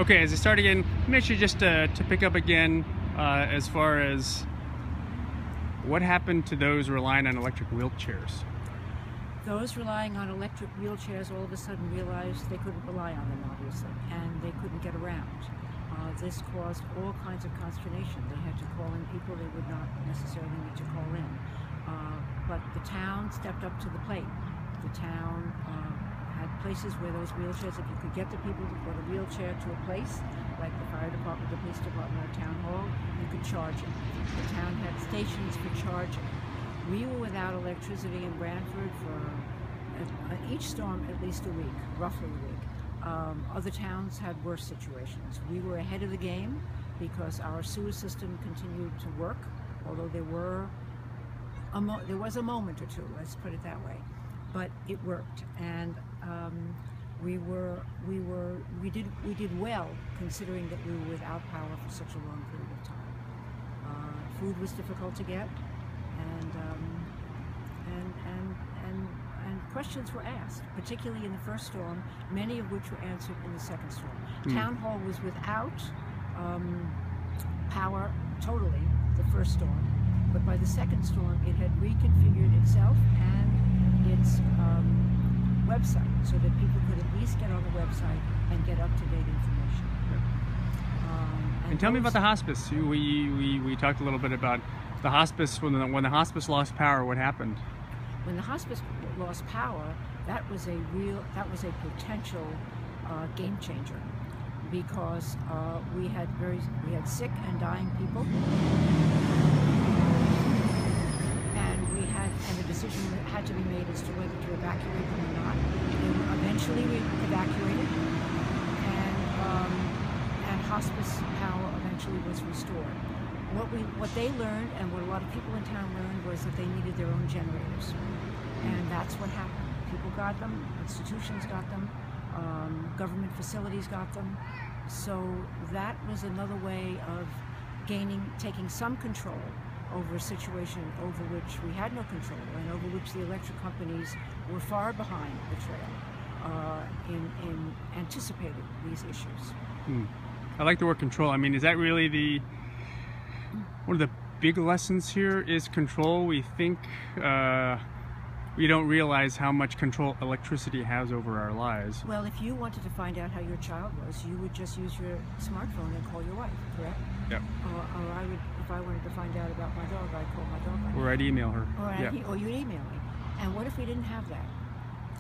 Okay, as I start again, make sure just to pick up again as far as what happened to those relying on electric wheelchairs. Those relying on electric wheelchairs all of a sudden realized they couldn't rely on them, obviously, and they couldn't get around. This caused all kinds of consternation. They had to call in people they would not necessarily need to call in. But the town stepped up to the plate. The town had places where those wheelchairs, if you could get the people to put a wheelchair to a place, like the fire department, the police department, or town hall, you could charge it. The town had stations for charging. We were without electricity in Branford for each storm at least a week, roughly a week. Other towns had worse situations. We were ahead of the game because our sewer system continued to work, although there was a moment or two, let's put it that way, but it worked, and we did well considering that we were without power for such a long period of time. Food was difficult to get, and questions were asked, particularly in the first storm, many of which were answered in the second storm. Town hall was without power totally the first storm, but by the second storm it had reconfigured itself and its website so that people could at least get on the website and get up-to-date information. And tell me about the hospice. We talked a little bit about the hospice. When the hospice lost power, what happened? When the hospice lost power, that was a potential game changer, because we had sick and dying people, and the decision had to be made as to whether to evacuate them or not. They were eventually evacuated, and hospice power eventually was restored. What they learned, and what a lot of people in town learned, was that they needed their own generators. And that's what happened. People got them, institutions got them, government facilities got them. So that was another way of taking some control over a situation over which we had no control, and over which the electric companies were far behind the trail in anticipating these issues. I like the word control. I mean, is that really one of the big lessons here is control? We think we don't realize how much control electricity has over our lives. Well, if you wanted to find out how your child was, you would just use your smartphone and call your wife, correct? Yep. Or I would, if I wanted to find out about my dog, I'd call my dog. Or I'd email her. Or you'd email me. And what if we didn't have that?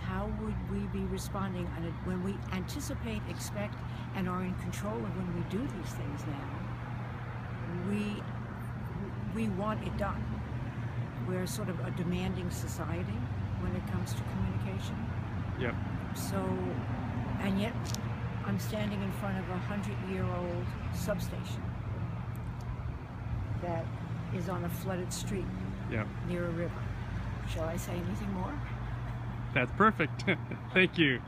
How would we be responding when we anticipate, expect, and are in control of when we do these things now? We want it done. We're sort of a demanding society when it comes to communication. Yep. So, and yet I'm standing in front of a 100-year-old substation that is on a flooded street near a river. Shall I say anything more? That's perfect. Thank you.